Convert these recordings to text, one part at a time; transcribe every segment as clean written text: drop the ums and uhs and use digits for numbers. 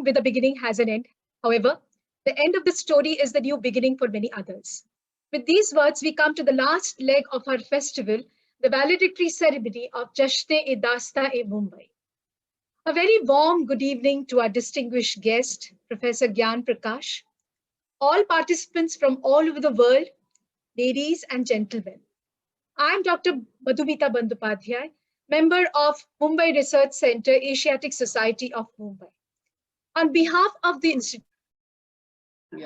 with a beginning has an end. However, the end of the story is the new beginning for many others. With these words, we come to the last leg of our festival, the valedictory ceremony of Jashn-e-Dasta-e Mumbai. A very warm good evening to our distinguished guest, Professor Gyan Prakash, all participants from all over the world, ladies and gentlemen. I'm Dr. Madhumita Bandyopadhyay, member of Mumbai Research Center, Asiatic Society of Mumbai. On behalf of the institution, we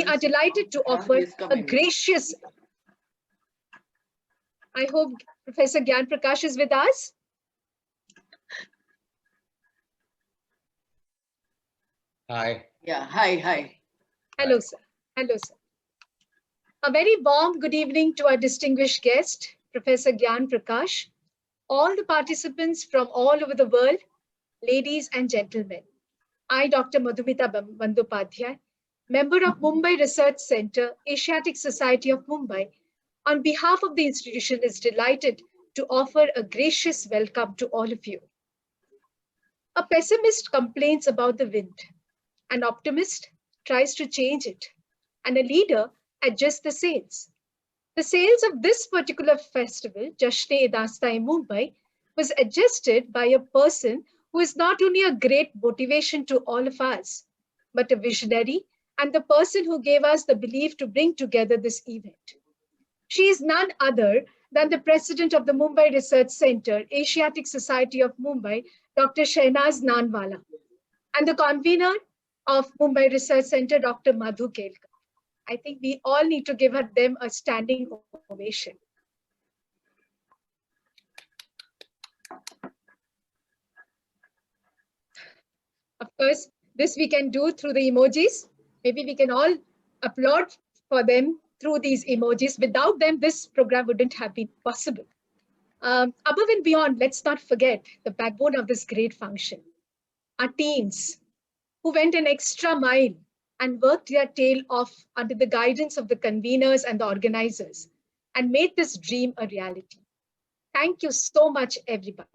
are delighted to offer a gracious. I hope Professor Gyan Prakash is with us. Hi. Yeah, hi. Hello, sir. Hello, sir. A very warm good evening to our distinguished guest, Professor Gyan Prakash, all the participants from all over the world, ladies and gentlemen. I, Dr. Madhumita Bandyopadhyay, member of Mumbai Research Center, Asiatic Society of Mumbai, on behalf of the institution is delighted to offer a gracious welcome to all of you. A pessimist complains about the wind. An optimist tries to change it, and a leader adjusts the sails. The sails of this particular festival, Jashn-e-Dasta-e Mumbai, was adjusted by a person who is not only a great motivation to all of us, but a visionary and the person who gave us the belief to bring together this event. She is none other than the president of the Mumbai Research Center, Asiatic Society of Mumbai, Dr. Shehnaz Nanwala, and the convener of Mumbai Research Center, Dr. Madhu Kelkar. I think we all need to give them a standing ovation. Of course, this we can do through the emojis. Maybe we can all applaud for them through these emojis. Without them, this program wouldn't have been possible. Above and beyond, let's not forget the backbone of this great function. Our teams, who went an extra mile and worked their tail off under the guidance of the conveners and the organizers and made this dream a reality. Thank you so much, everybody.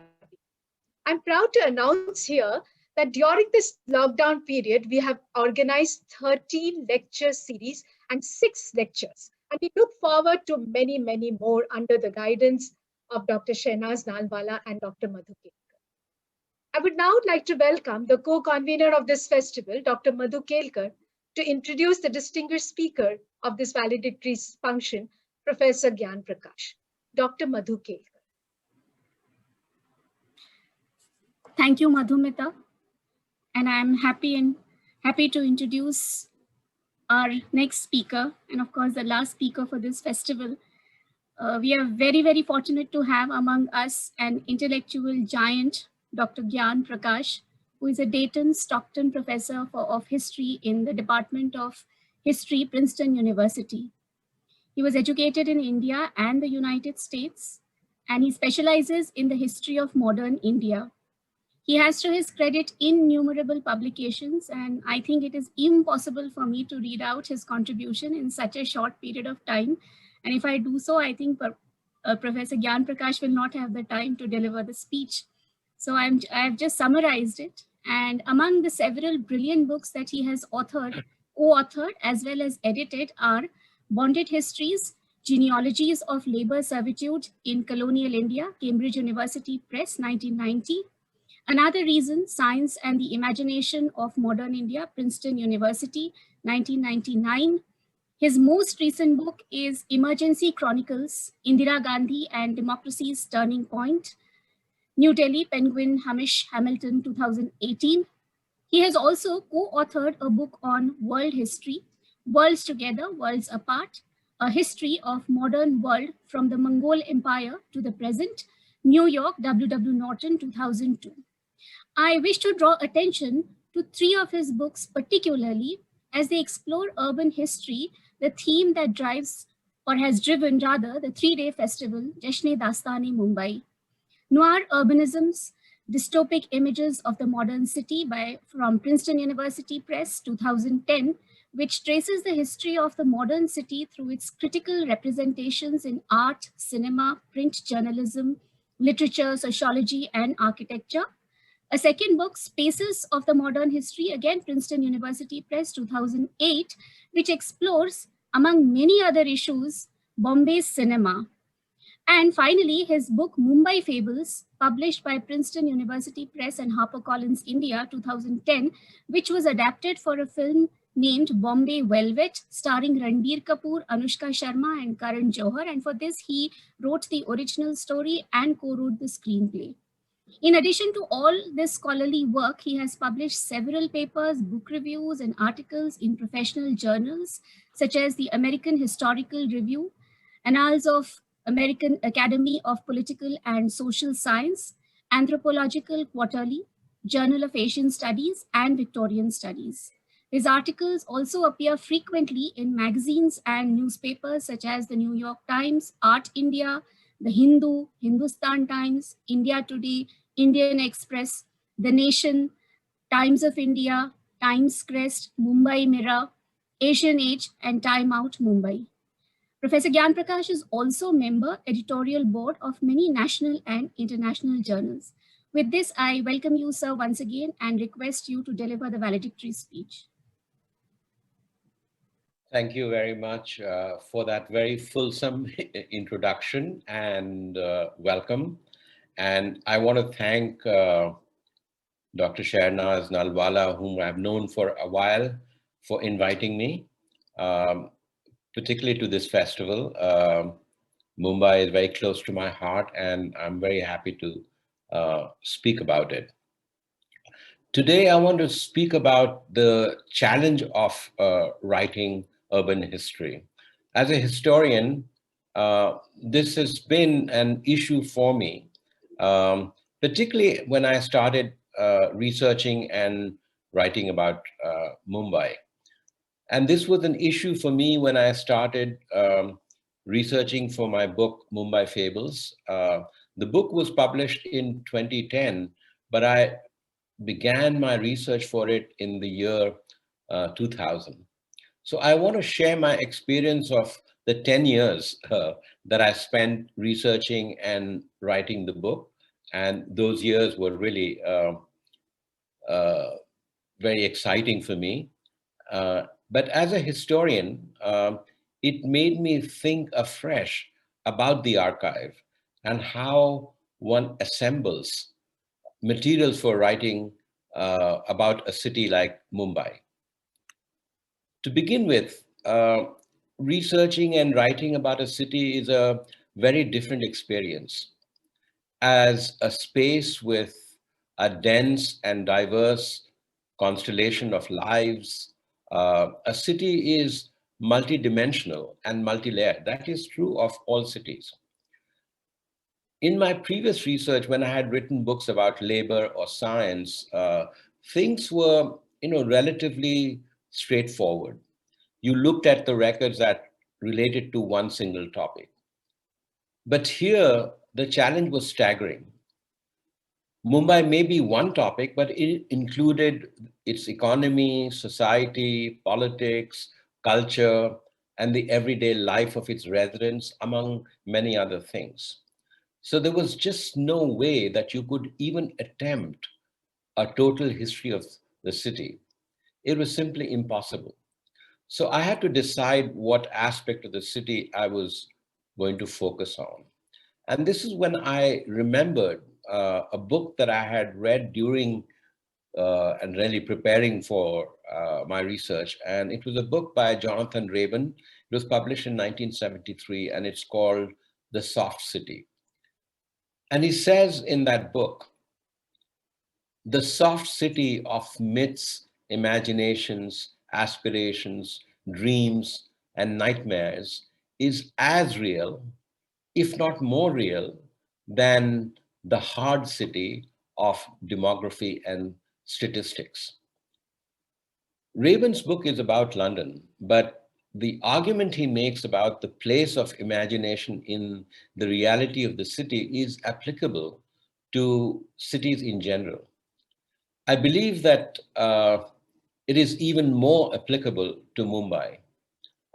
I'm proud to announce here that during this lockdown period, we have organized 13 lecture series and 6 lectures. And we look forward to many, many more under the guidance of Dr. Shehnaz Nanwala and Dr. Madhu Kelkar. I would now like to welcome the co-convener of this festival, Dr. Madhu Kelkar, to introduce the distinguished speaker of this valedictory function, Professor Gyan Prakash. Dr. Madhu Kelkar. Thank you, Madhumita. And I'm happy to introduce our next speaker, and of course, the last speaker for this festival. We are very, very fortunate to have among us an intellectual giant, Dr. Gyan Prakash, who is a Dayton Stockton Professor of History in the Department of History, Princeton University. He was educated in India and the United States, and he specializes in the history of modern India. He has to his credit innumerable publications, and I think it is impossible for me to read out his contribution in such a short period of time. And if I do so, I think Professor Gyan Prakash will not have the time to deliver the speech. So I've just summarized it. And among the several brilliant books that he has co-authored as well as edited are Bonded Histories, Genealogies of Labor Servitude in Colonial India, Cambridge University Press, 1990. Another Reason, Science and the Imagination of Modern India, Princeton University, 1999. His most recent book is Emergency Chronicles, Indira Gandhi and Democracy's Turning Point, New Delhi, Penguin, Hamish Hamilton, 2018. He has also co-authored a book on world history, Worlds Together, Worlds Apart, A History of Modern World from the Mongol Empire to the Present, New York, W.W. Norton, 2002. I wish to draw attention to 3 of his books particularly as they explore urban history, the theme that drives or has driven rather the 3-day festival, Jashn-e-Dasta-e Mumbai. Noir Urbanisms, Dystopic Images of the Modern City from Princeton University Press, 2010, which traces the history of the modern city through its critical representations in art, cinema, print journalism, literature, sociology, and architecture. A second book, Spaces of the Modern History, again Princeton University Press, 2008, which explores, among many other issues, Bombay's cinema. And finally, his book, Mumbai Fables, published by Princeton University Press and HarperCollins India, 2010, which was adapted for a film named Bombay Velvet, starring Ranbir Kapoor, Anushka Sharma, and Karan Johar. And for this, he wrote the original story and co-wrote the screenplay. In addition to all this scholarly work, he has published several papers, book reviews, and articles in professional journals, such as the American Historical Review, Annals of American Academy of Political and Social Science, Anthropological Quarterly, Journal of Asian Studies, and Victorian Studies. His articles also appear frequently in magazines and newspapers such as the New York Times, Art India, the Hindu, Hindustan Times, India Today, Indian Express, The Nation, Times of India, Times Crest, Mumbai Mirror, Asian Age, and Time Out Mumbai. Professor Gyan Prakash is also member editorial board of many national and international journals. With this, I welcome you, sir, once again and request you to deliver the valedictory speech. Thank you very much for that very fulsome introduction and welcome. And I want to thank Dr. Shahnaz Nalwala, whom I've known for a while, for inviting me, particularly to this festival. Mumbai is very close to my heart, and I'm very happy to speak about it. Today, I want to speak about the challenge of writing urban history. As a historian, this has been an issue for me, particularly when I started researching and writing about Mumbai. And this was an issue for me when I started researching for my book, Mumbai Fables. The book was published in 2010, but I began my research for it in the year 2000. So I want to share my experience of the 10 years that I spent researching and writing the book. And those years were really very exciting for me. But as a historian, it made me think afresh about the archive and how one assembles materials for writing about a city like Mumbai. To begin with, researching and writing about a city is a very different experience. As a space with a dense and diverse constellation of lives, a city is multidimensional and multi-layered. That is true of all cities. In my previous research, when I had written books about labor or science, things were, relatively straightforward. You looked at the records that related to one single topic. But here, the challenge was staggering. Mumbai may be one topic, but it included its economy, society, politics, culture, and the everyday life of its residents, among many other things. So there was just no way that you could even attempt a total history of the city. It was simply impossible. So I had to decide what aspect of the city I was going to focus on. And this is when I remembered a book that I had read during and really preparing for my research. And it was a book by Jonathan Rabin. It was published in 1973, and it's called The Soft City. And he says in that book, the soft city of myths, imaginations, aspirations, dreams, and nightmares is as real, if not more real, than the hard city of demography and statistics. Rabin's book is about London, but the argument he makes about the place of imagination in the reality of the city is applicable to cities in general. I believe that it is even more applicable to Mumbai.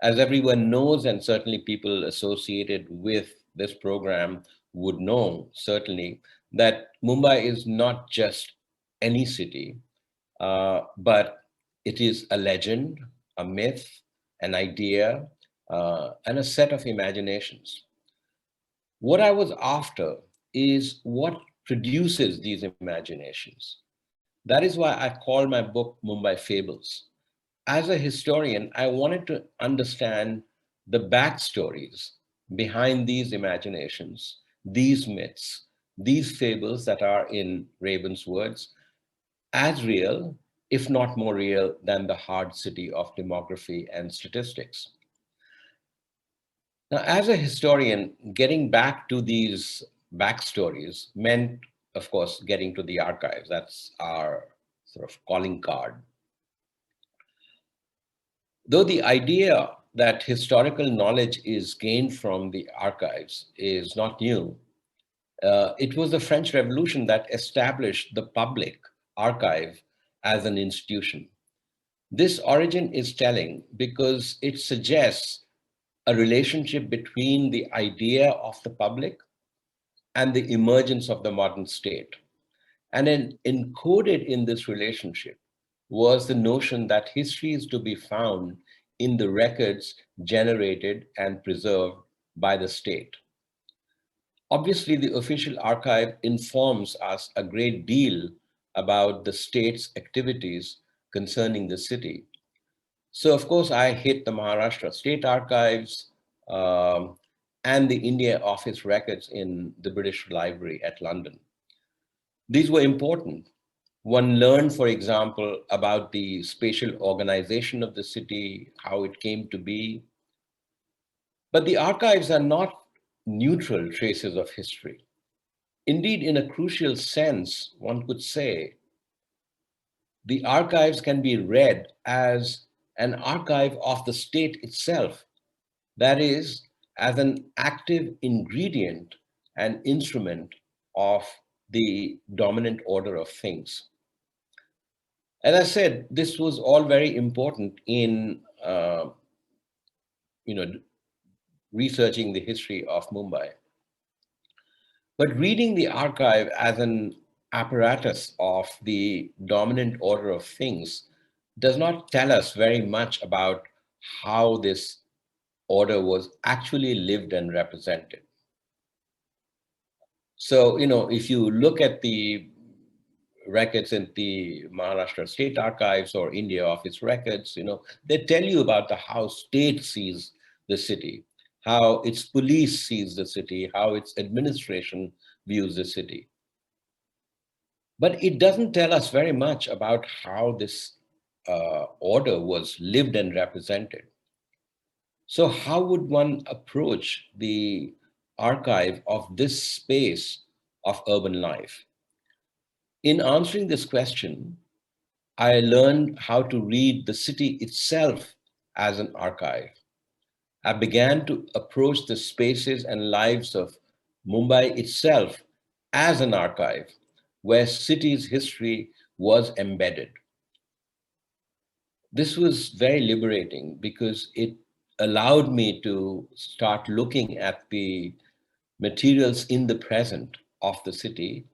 As everyone knows, and certainly people associated with this program would know, certainly, that Mumbai is not just any city, but it is a legend, a myth, an idea, and a set of imaginations. What I was after is what produces these imaginations. That is why I call my book Mumbai Fables. As a historian, I wanted to understand the backstories behind these imaginations, these myths, these fables that are, in Rabin's words, as real, if not more real, than the hard city of demography and statistics. Now, as a historian, getting back to these backstories meant, of course, getting to the archives. That's our sort of calling card. Though the idea that historical knowledge is gained from the archives is not new, it was the French Revolution that established the public archive as an institution. This origin is telling because it suggests a relationship between the idea of the public and the emergence of the modern state. And then encoded in this relationship was the notion that history is to be found in the records generated and preserved by the state. Obviously, the official archive informs us a great deal about the state's activities concerning the city. So, of course, I hit the Maharashtra State Archives and the India Office records in the British Library at London. These were important. One learned, for example, about the spatial organization of the city, how it came to be. But the archives are not neutral traces of history. Indeed, in a crucial sense, one could say the archives can be read as an archive of the state itself, that is, as an active ingredient and instrument of the dominant order of things. As I said, this was all very important in you know, researching the history of Mumbai. But reading the archive as an apparatus of the dominant order of things does not tell us very much about how this order was actually lived and represented. So, if you look at the records in the Maharashtra State Archives or India Office records, they tell you about how state sees the city, how its police sees the city, how its administration views the city. But it doesn't tell us very much about how this order was lived and represented. So how would one approach the archive of this space of urban life? In answering this question, I learned how to read the city itself as an archive. I began to approach the spaces and lives of Mumbai itself as an archive where city's history was embedded. This was very liberating because it allowed me to start looking at the materials in the present of the city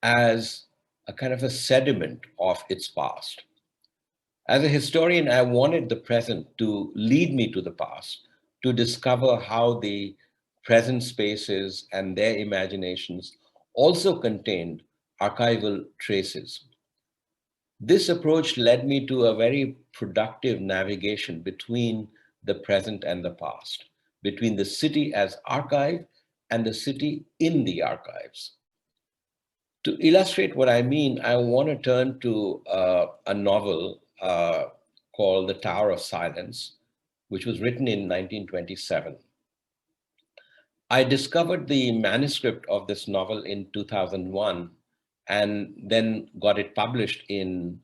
as a kind of a sediment of its past. As a historian, I wanted the present to lead me to the past, to discover how the present spaces and their imaginations also contained archival traces. This approach led me to a very productive navigation between the present and the past, between the city as archive and the city in the archives. To illustrate what I mean, I want to turn to a novel called The Tower of Silence, which was written in 1927. I discovered the manuscript of this novel in 2001 and then got it published in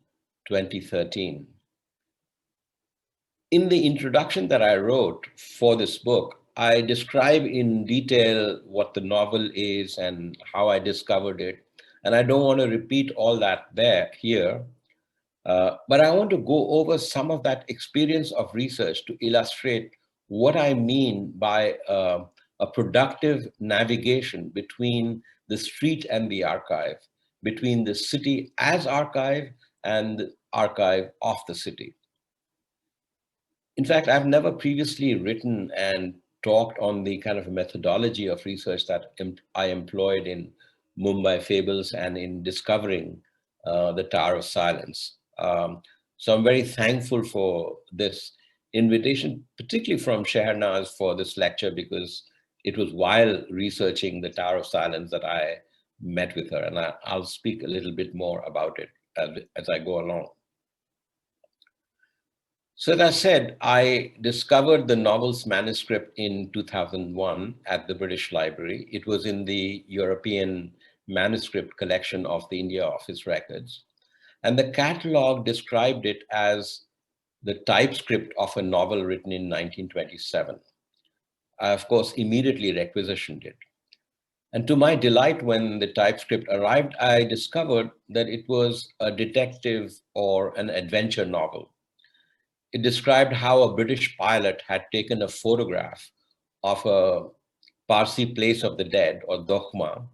2013. In the introduction that I wrote for this book, I describe in detail what the novel is and how I discovered it. And I don't want to repeat all that here, but I want to go over some of that experience of research to illustrate what I mean by a productive navigation between the street and the archive, between the city as archive and the archive of the city. In fact, I've never previously written and talked on the kind of methodology of research that I employed in Mumbai Fables and in discovering the Tower of Silence. So I'm very thankful for this invitation, particularly from Shehnaz for this lecture, because it was while researching the Tower of Silence that I met with her, and I'll speak a little bit more about it as I go along. So as I said, I discovered the novel's manuscript in 2001 at the British Library. It was in the European manuscript collection of the India Office Records. And the catalog described it as the typescript of a novel written in 1927. I, of course, immediately requisitioned it. And to my delight, when the typescript arrived, I discovered that it was a detective or an adventure novel. It described how a British pilot had taken a photograph of a Parsi place of the dead, or Dokhma,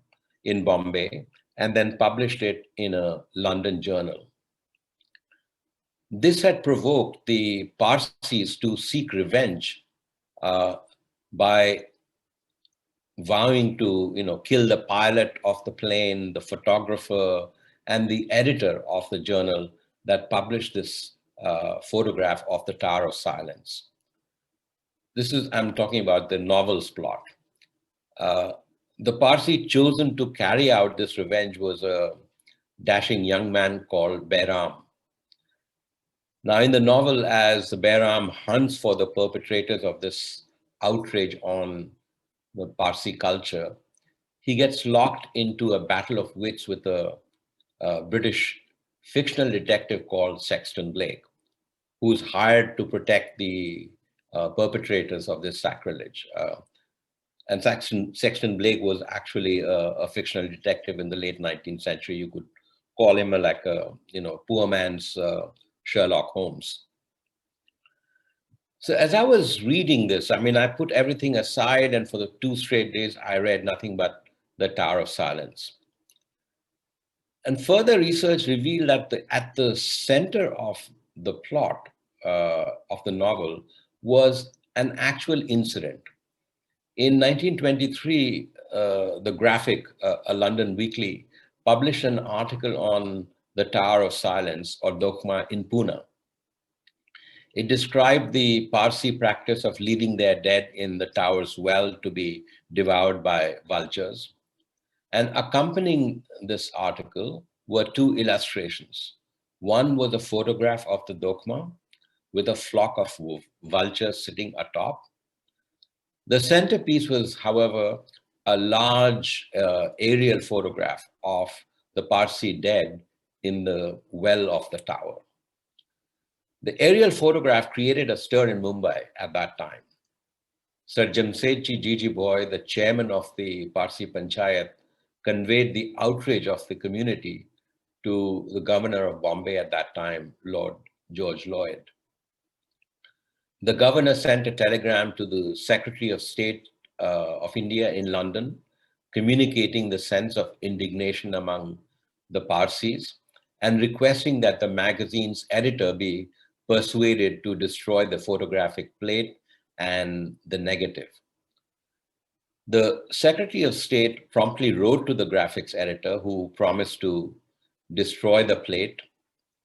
in Bombay, and then published it in a London journal. This had provoked the Parsis to seek revenge by vowing to, kill the pilot of the plane, the photographer, and the editor of the journal that published this photograph of the Tower of Silence. I'm talking about the novel's plot. The Parsi chosen to carry out this revenge was a dashing young man called Bairam. Now, in the novel, as Bairam hunts for the perpetrators of this outrage on the Parsi culture, he gets locked into a battle of wits with a British fictional detective called Sexton Blake, who's hired to protect the perpetrators of this sacrilege. And Sexton Blake was actually a fictional detective in the late 19th century. You could call him like a poor man's Sherlock Holmes. So as I was reading this, I put everything aside, and for the 2 straight days, I read nothing but the Tower of Silence. And further research revealed that at the center of the plot of the novel was an actual incident. In 1923, The Graphic, a London weekly, published an article on the Tower of Silence, or Dokhma, in Pune. It described the Parsi practice of leaving their dead in the tower's well to be devoured by vultures. And accompanying this article were 2 illustrations. One was a photograph of the Dokhma with a flock of vultures sitting atop. The centerpiece was, however, a large aerial photograph of the Parsi dead in the well of the tower. The aerial photograph created a stir in Mumbai at that time. Sir Jamsetji Jiji Boy, the chairman of the Parsi Panchayat, conveyed the outrage of the community to the governor of Bombay at that time, Lord George Lloyd. The governor sent a telegram to the Secretary of State of India in London, communicating the sense of indignation among the Parsis and requesting that the magazine's editor be persuaded to destroy the photographic plate and the negative. The Secretary of State promptly wrote to the graphics editor, who promised to destroy the plate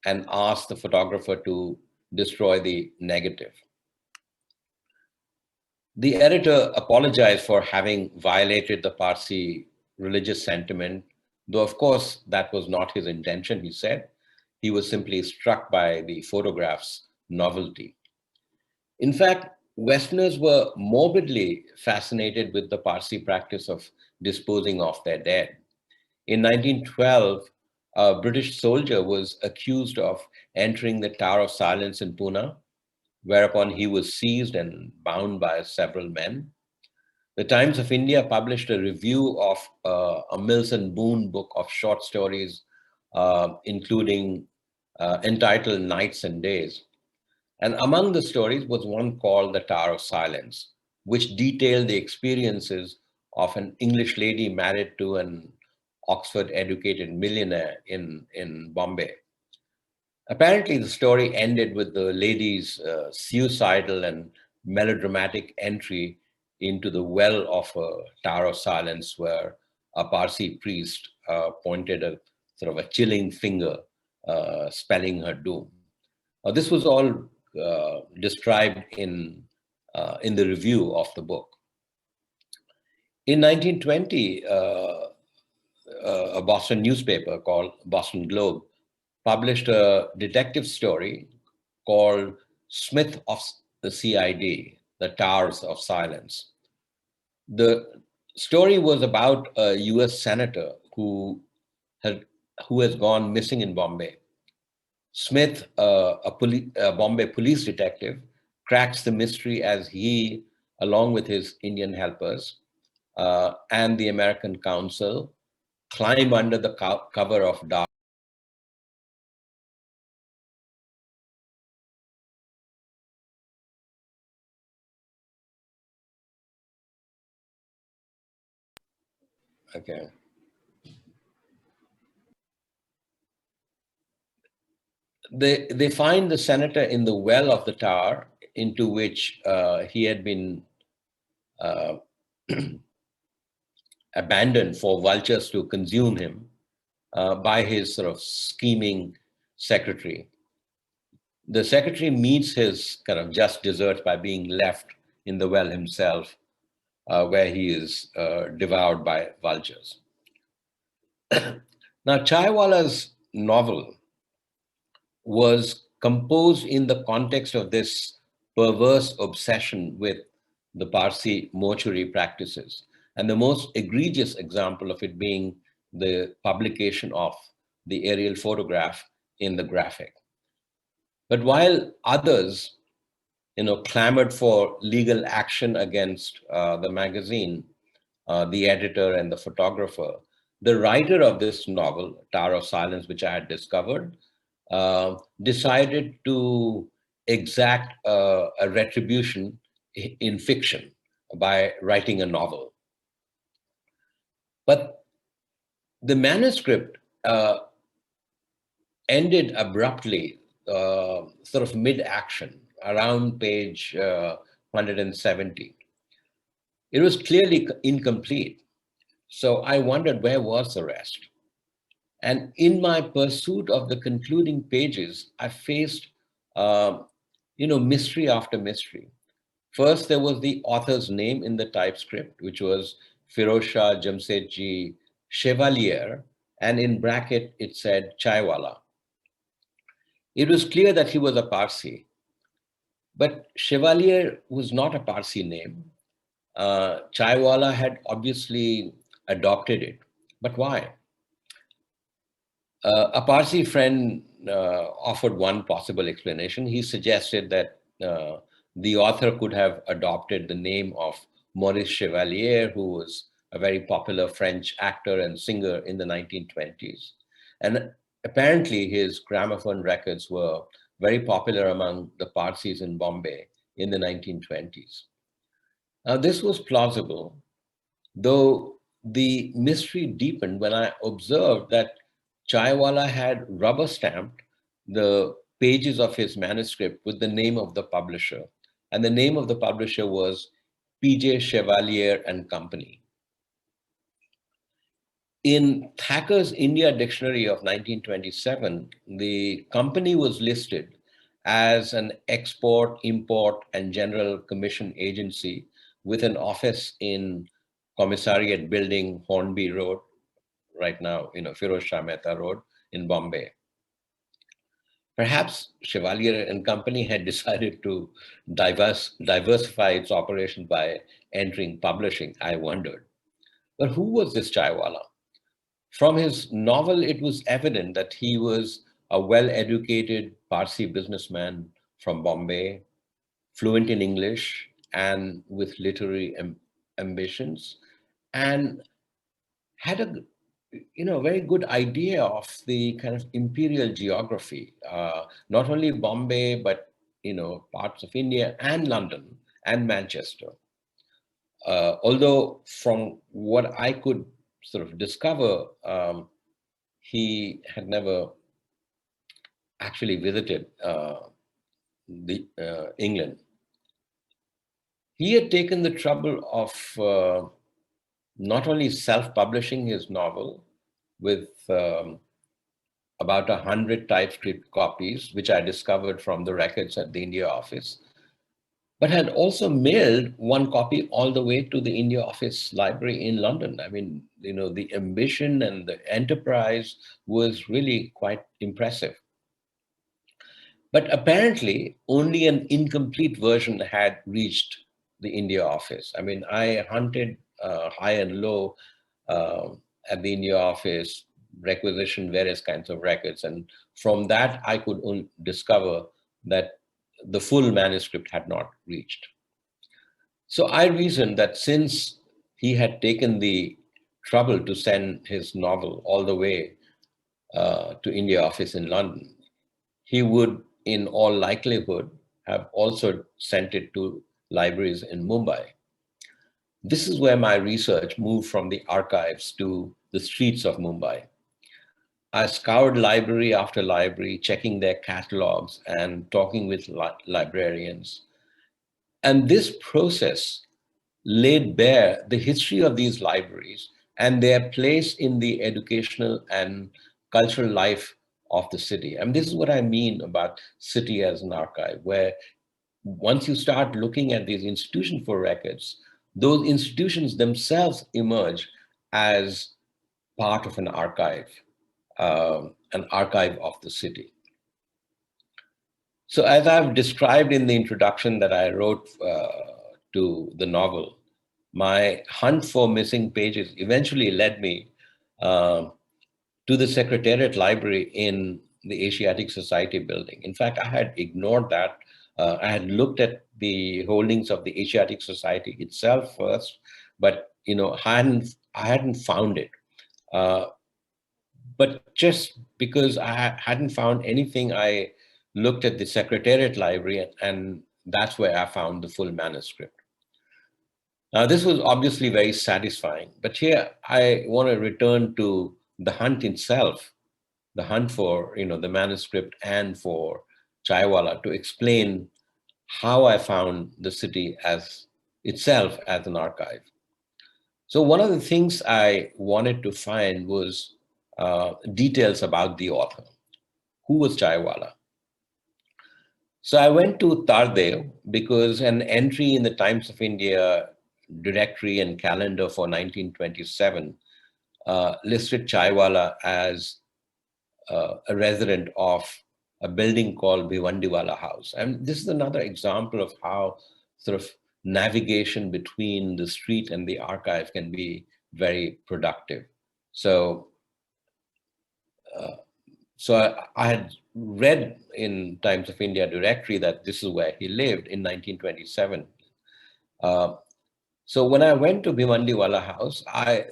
and asked the photographer to destroy the negative. The editor apologized for having violated the Parsi religious sentiment, though of course that was not his intention, he said. He was simply struck by the photograph's novelty. In fact, Westerners were morbidly fascinated with the Parsi practice of disposing of their dead. In 1912, a British soldier was accused of entering the Tower of Silence in Pune, whereupon he was seized and bound by several men. The Times of India published a review of a Milson Boone book of short stories, including entitled Nights and Days. And among the stories was one called The Tower of Silence, which detailed the experiences of an English lady married to an Oxford-educated millionaire in Bombay. Apparently, the story ended with the lady's suicidal and melodramatic entry into the well of a Tower of Silence, where a Parsi priest pointed a sort of a chilling finger, spelling her doom. This was all described in the review of the book. In 1920, a Boston newspaper called Boston Globe published a detective story called Smith of the CID, The Towers of Silence. The story was about a US senator who has gone missing in Bombay. Smith, a Bombay police detective, cracks the mystery as he, along with his Indian helpers and the American counsel, climb under the cover of dark. Okay. They find the senator in the well of the tower into which he had been abandoned for vultures to consume him by his sort of scheming secretary. The secretary meets his kind of just desserts by being left in the well himself, where he is devoured by vultures. Now, Chaiwala's novel was composed in the context of this perverse obsession with the Parsi mortuary practices, and the most egregious example of it being the publication of the aerial photograph in the graphic. But while others, clamored for legal action against the magazine, the editor and the photographer, the writer of this novel, Tower of Silence, which I had discovered, decided to exact a retribution in fiction by writing a novel. But the manuscript ended abruptly, sort of mid-action, around page 170. It was clearly incomplete. So I wondered, where was the rest? And in my pursuit of the concluding pages, I faced, mystery after mystery. First, there was the author's name in the typescript, which was Firoz Shah Jamsetji Chevalier, and in bracket, it said Chaiwala. It was clear that he was a Parsi, but Chevalier was not a Parsi name. Chaiwala had obviously adopted it, but why? A Parsi friend offered one possible explanation. He suggested that the author could have adopted the name of Maurice Chevalier, who was a very popular French actor and singer in the 1920s. And apparently his gramophone records were very popular among the Parsis in Bombay in the 1920s. Now, this was plausible, though the mystery deepened when I observed that Chaiwala had rubber stamped the pages of his manuscript with the name of the publisher. And the name of the publisher was P.J. Chevalier and Company. In Thacker's India Dictionary of 1927, the company was listed as an export, import, and general commission agency with an office in Commissariat Building, Hornby Road, right now, Firoz Shah Mehta Road in Bombay. Perhaps Chevalier and Company had decided to diversify its operation by entering publishing, I wondered. But who was this Chaiwala? From his novel, it was evident that he was a well-educated Parsi businessman from Bombay, fluent in English and with literary ambitions, and had a very good idea of the kind of imperial geography, not only Bombay, but parts of India and London and Manchester. Although from what I could sort of discover he had never actually visited England. He had taken the trouble of not only self-publishing his novel with about 100 typescript copies, which I discovered from the records at the India office, but had also mailed one copy all the way to the India Office Library in London. I mean, you know, the ambition and the enterprise was really quite impressive. But apparently, only an incomplete version had reached the India office. I mean, I hunted high and low at the India office, requisitioned various kinds of records. And from that, I could discover that the full manuscript had not reached. So I reasoned that since he had taken the trouble to send his novel all the way to India office in London, he would, in all likelihood, have also sent it to libraries in Mumbai. This is where my research moved from the archives to the streets of Mumbai. I scoured library after library, checking their catalogs and talking with librarians. And this process laid bare the history of these libraries and their place in the educational and cultural life of the city. And this is what I mean about city as an archive, where once you start looking at these institutions for records, those institutions themselves emerge as part of an archive of the city. So as I've described in the introduction that I wrote to the novel, my hunt for missing pages eventually led me to the Secretariat Library in the Asiatic Society building. In fact, I had ignored that. I had looked at the holdings of the Asiatic Society itself first, but you know, I hadn't found it. But just because I hadn't found anything, I looked at the Secretariat Library, and that's where I found the full manuscript. Now, this was obviously very satisfying, but here I want to return to the hunt itself, the hunt for, you know, the manuscript and for Chaiwala, to explain how I found the city as itself as an archive. So one of the things I wanted to find was details about the author. Who was Chaiwala? So I went to Tardev because an entry in the Times of India directory and calendar for 1927 listed Chaiwala as a resident of a building called Bhiwandiwala House. And this is another example of how sort of navigation between the street and the archive can be very productive. So I had read in Times of India directory that this is where he lived in 1927. So when I went to Bhiwandiwala House, I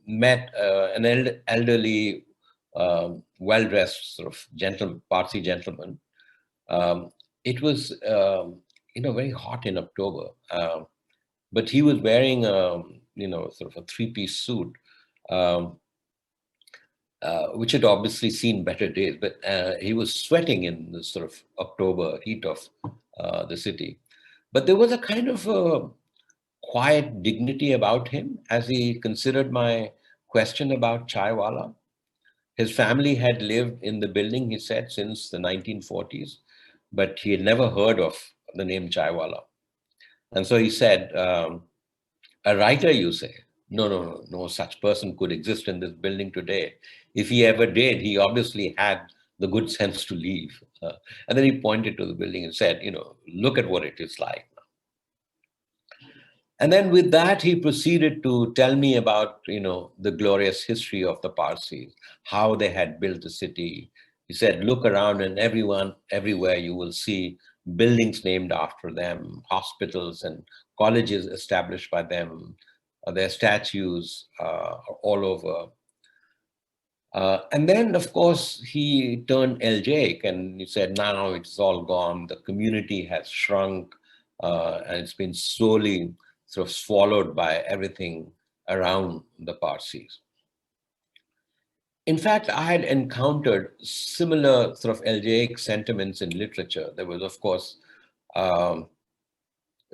met an elderly, well-dressed sort of Parsi gentleman. It was very hot in October, but he was wearing sort of a three-piece suit. Which had obviously seen better days, but he was sweating in the sort of October heat of the city. But there was a kind of a quiet dignity about him as he considered my question about Chaiwala. His family had lived in the building, he said, since the 1940s, but he had never heard of the name Chaiwala. And so he said, a writer, you say? No such person could exist in this building today. If he ever did, he obviously had the good sense to leave. And then he pointed to the building and said, look at what it is like. And then with that, he proceeded to tell me about, the glorious history of the Parsis, how they had built the city. He said, look around and everywhere you will see buildings named after them, hospitals and colleges established by them. Their statues are all over. And then, of course, he turned elegiac and he said, now it's all gone. The community has shrunk and it's been slowly sort of swallowed by everything around the Parsis. In fact, I had encountered similar sort of elegiac sentiments in literature. There was, of course, um,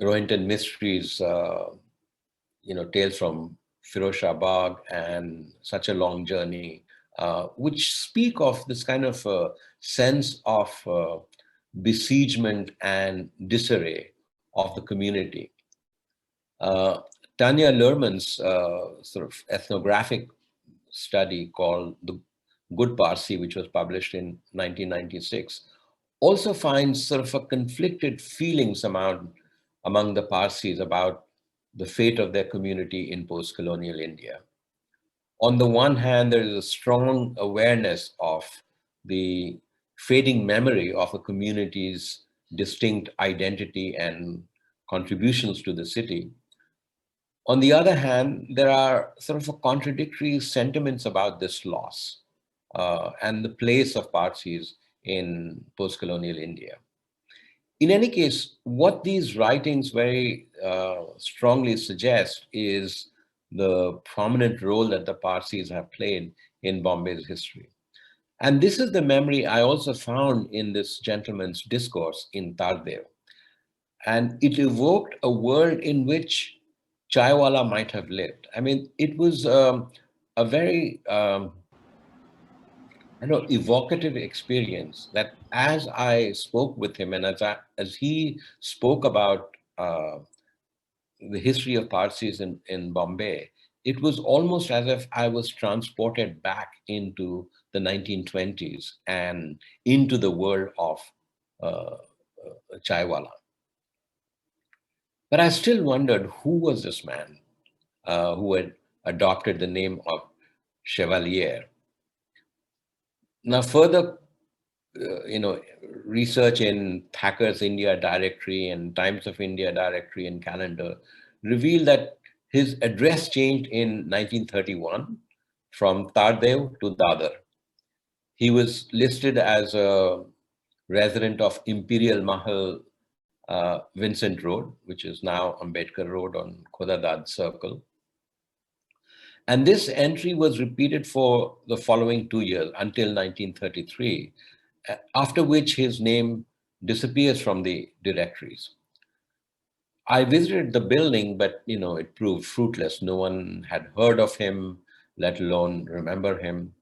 Rohinton Mysteries, Tales from Firoz Bagh and Such a Long Journey, which speak of this kind of sense of besiegement and disarray of the community. Uh, Tanya Luhrmann's sort of ethnographic study called The Good Parsi, which was published in 1996, also finds sort of a conflicted feelings among the Parsis about the fate of their community in post-colonial India. On the one hand, there is a strong awareness of the fading memory of a community's distinct identity and contributions to the city. On the other hand, there are sort of a contradictory sentiments about this loss and the place of Parsis in post-colonial India. In any case, what these writings very strongly suggest is the prominent role that the Parsis have played in Bombay's history. And this is the memory I also found in this gentleman's discourse in Tardev. And it evoked a world in which Chaiwala might have lived. I mean, it was a very evocative experience that as I spoke with him and as he spoke about the history of Parsis in Bombay, it was almost as if I was transported back into the 1920s and into the world of Chaiwala. But I still wondered who was this man who had adopted the name of Chevalier. Now, further, research in Thacker's India Directory and Times of India Directory and Calendar revealed that his address changed in 1931 from Tardev to Dadar. He was listed as a resident of Imperial Mahal, Vincent Road, which is now Ambedkar Road on Khodadad Circle. And this entry was repeated for the following 2 years until 1933, after which his name disappears from the directories. I visited the building, but it proved fruitless. No one had heard of him, let alone remember him.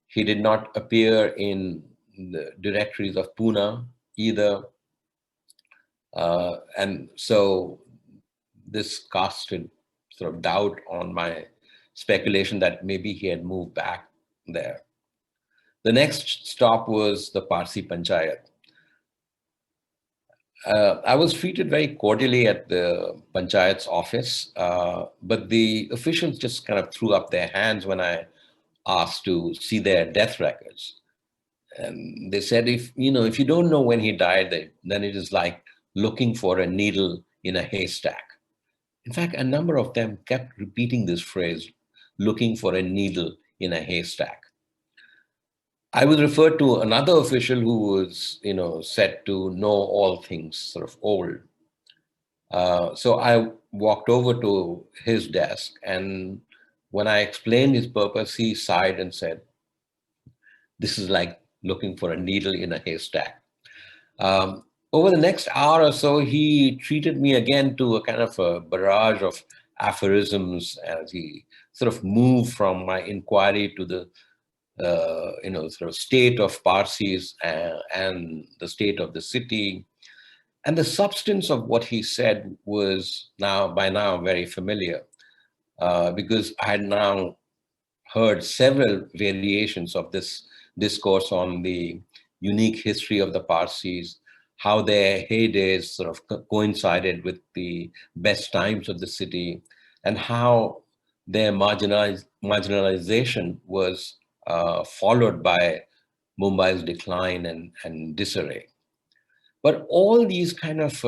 He did not appear in the directories of Pune either. And so this casted sort of doubt on my speculation that maybe he had moved back there. The next stop was the Parsi Panchayat. I was treated very cordially at the Panchayat's office, but the officials just kind of threw up their hands when I asked to see their death records. And they said, if you don't know when he died, then it is like looking for a needle in a haystack. In fact, a number of them kept repeating this phrase, looking for a needle in a haystack. I was referred to another official who was, said to know all things sort of old. So I walked over to his desk, and when I explained his purpose, he sighed and said, "This is like looking for a needle in a haystack." Over the next hour or so, he treated me again to a kind of a barrage of aphorisms as he sort of moved from my inquiry to the sort of state of Parsis and the state of the city. And the substance of what he said was by now very familiar because I had now heard several variations of this discourse on the unique history of the Parsis, how their heydays sort of coincided with the best times of the city, and how their marginalization was followed by Mumbai's decline and disarray. But all these kind of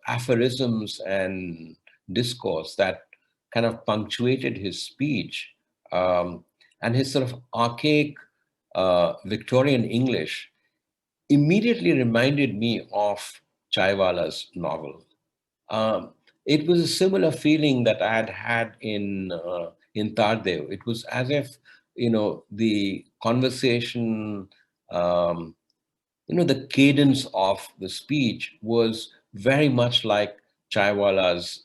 aphorisms and discourse that kind of punctuated his speech and his sort of archaic Victorian English immediately reminded me of Chaiwala's novel. it was a similar feeling that I had had in Tardev. It was as if, the conversation, the cadence of the speech was very much like Chaiwala's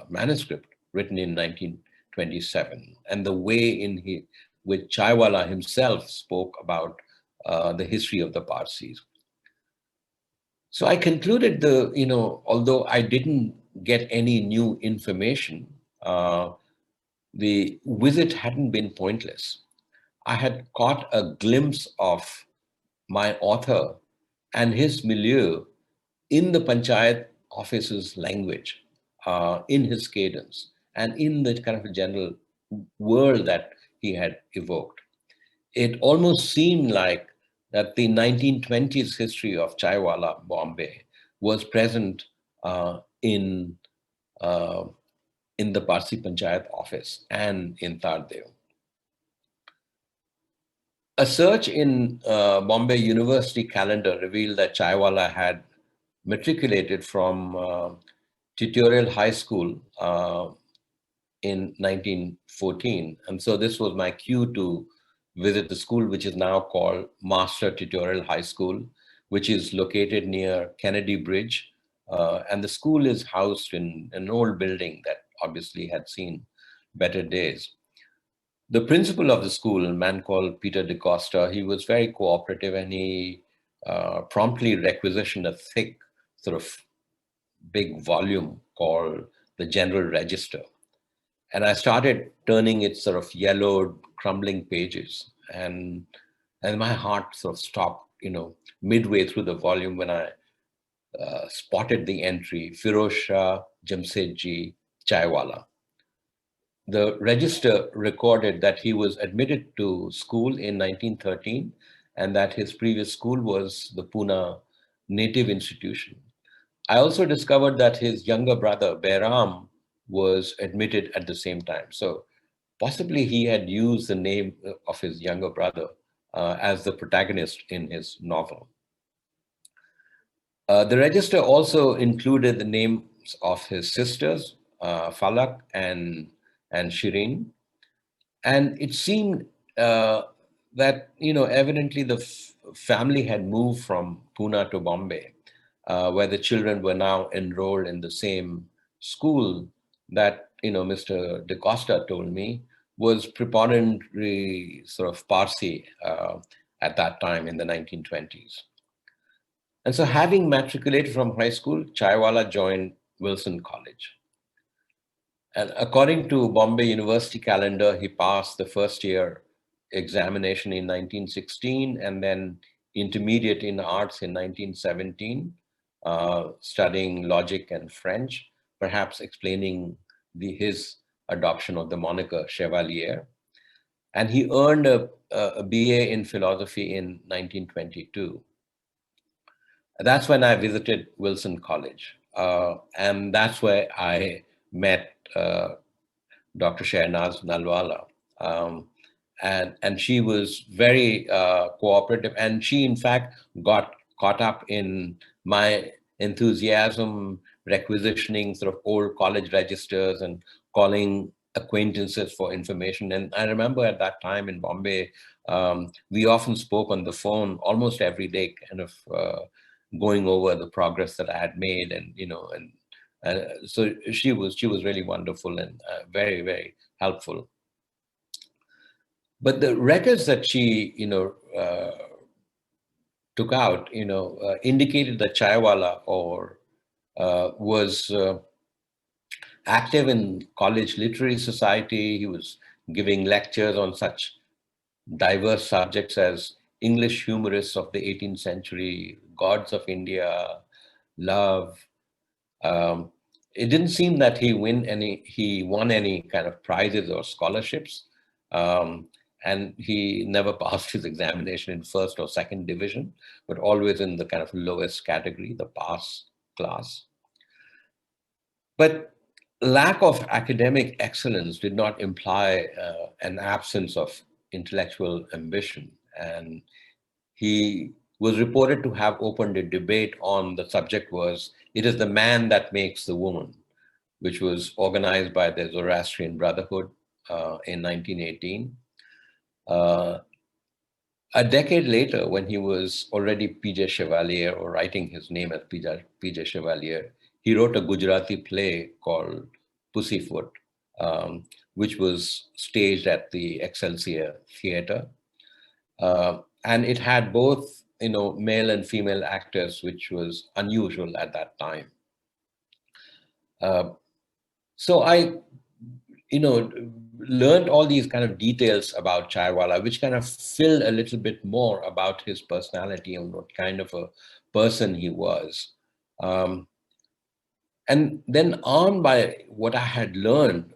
manuscript written in 1927, and the way which Chaiwala himself spoke about the history of the Parsis. So I concluded although I didn't get any new information, the visit hadn't been pointless. I had caught a glimpse of my author and his milieu in the panchayat office's language, in his cadence, and in the kind of a general world that he had evoked. It almost seemed like that the 1920s history of Chaiwala, Bombay, was present in in the Parsi Panchayat office and in Tardev. A search in Bombay University calendar revealed that Chaiwala had matriculated from Tutorial High School in 1914. And so this was my cue to visit the school, which is now called Master Tutorial High School, which is located near Kennedy Bridge. And the school is housed in an old building that obviously had seen better days. The principal of the school, a man called Peter DeCosta, he was very cooperative, and he promptly requisitioned a thick, sort of big volume called the General Register. And I started turning its sort of yellowed, crumbling pages. And my heart sort of stopped, midway through the volume when I spotted the entry, Firoz Shah Jamsetji Chaiwala. The register recorded that he was admitted to school in 1913 and that his previous school was the Pune Native Institution. I also discovered that his younger brother, Behram, was admitted at the same time. So possibly he had used the name of his younger brother as the protagonist in his novel. The register also included the names of his sisters, Falak and Shireen. And it seemed that, evidently the family had moved from Pune to Bombay, where the children were now enrolled in the same school that, Mr. DeCosta told me was preponderantly sort of Parsi at that time in the 1920s. And so having matriculated from high school, Chaiwala joined Wilson College. And according to Bombay University calendar, he passed the first year examination in 1916 and then intermediate in arts in 1917, studying logic and French, perhaps explaining his adoption of the moniker Chevalier. And he earned a BA in philosophy in 1922. That's when I visited Wilson College. And that's where I met Dr. Shehnaz Nalwala. And she was very cooperative. And she, in fact, got caught up in my enthusiasm, requisitioning sort of old college registers and calling acquaintances for information. And I remember at that time in Bombay, we often spoke on the phone almost every day, kind of going over the progress that I had made, and so she was really wonderful and very, very helpful. But the records that she took out indicated that Chaiwala was active in college literary society. He was giving lectures on such diverse subjects as English humorists of the 18th century, gods of India, love. It didn't seem that he won any kind of prizes or scholarships, and he never passed his examination in first or second division, but always in the kind of lowest category, the pass class. But lack of academic excellence did not imply an absence of intellectual ambition, and he was reported to have opened a debate on the subject was, it is the man that makes the woman. which was organized by the Zoroastrian Brotherhood in 1918. A decade later, when he was already P.J. Chevalier, or writing his name as P.J. Chevalier, he wrote a Gujarati play called Pussyfoot, which was staged at the Excelsior Theatre. And it had both, male and female actors, which was unusual at that time. So I, learned all these kind of details about Chaiwala, which kind of filled a little bit more about his personality and what kind of a person he was. And then on by what I had learned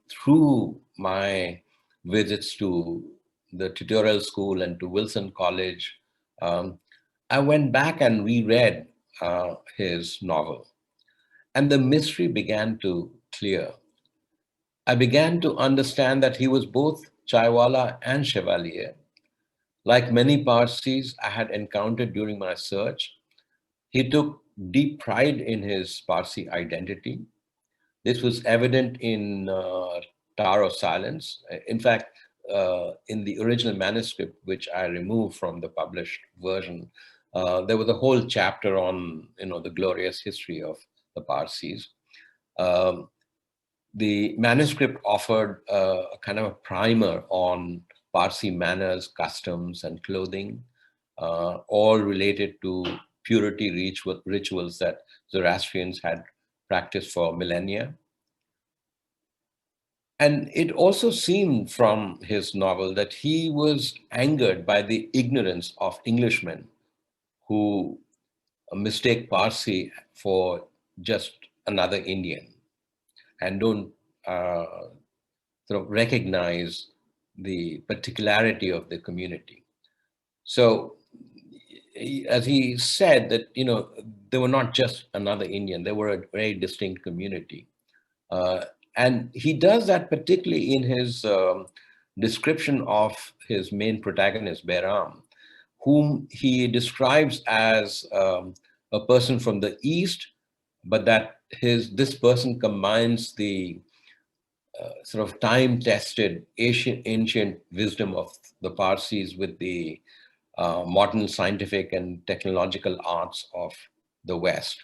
through my visits to the tutorial school and to Wilson College, I went back and reread his novel. And the mystery began to clear. I began to understand that he was both Chaiwala and Chevalier. Like many Parsis I had encountered during my search, he took deep pride in his Parsi identity. This was evident in Tower of Silence. In fact, in the original manuscript, which I removed from the published version, there was a whole chapter on, the glorious history of the Parsis. The manuscript offered a kind of a primer on Parsi manners, customs, and clothing, all related to purity rituals that Zoroastrians had practiced for millennia. And it also seemed from his novel that he was angered by the ignorance of Englishmen who mistake Parsi for just another Indian and don't sort of recognize the particularity of the community. So, as he said, that they were not just another Indian; they were a very distinct community, and he does that particularly in his description of his main protagonist, Behram, whom he describes as a person from the East, but that this person combines the sort of time-tested ancient wisdom of the Parsis with the modern scientific and technological arts of the West.